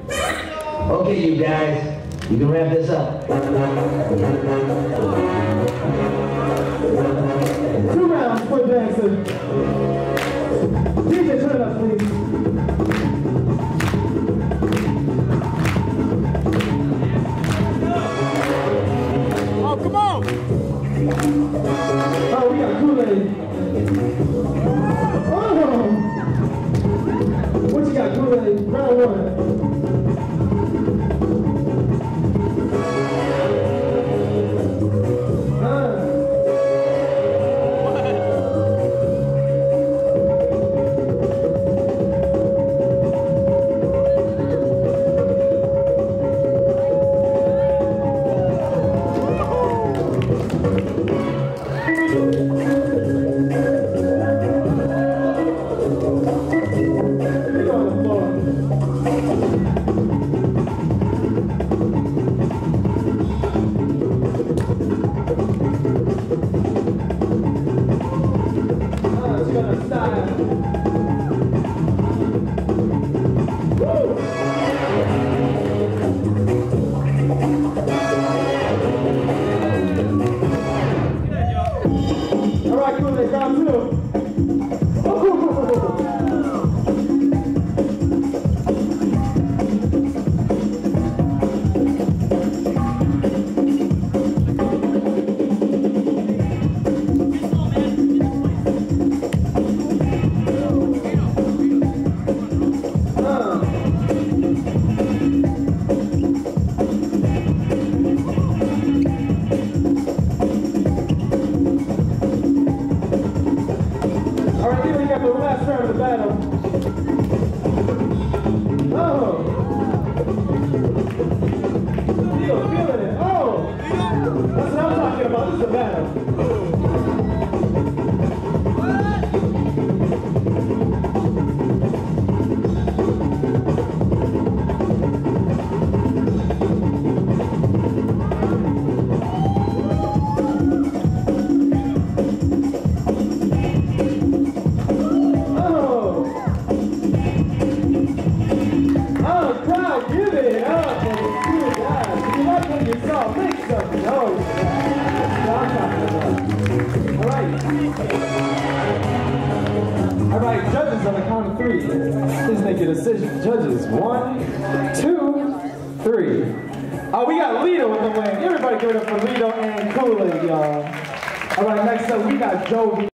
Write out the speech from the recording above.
Okay, you guys, you can wrap this up. 2 rounds for Dancin. DJ, turn it up, please. Oh, come on! Oh, we got KouLaid. Oh! What you got, KouLaid? Round 1. Decision. Judges, 1, 2, 3. Oh, we got Lito in the wing. Everybody give it up for Lito and KouLaid, y'all. All right, next up we got Joe.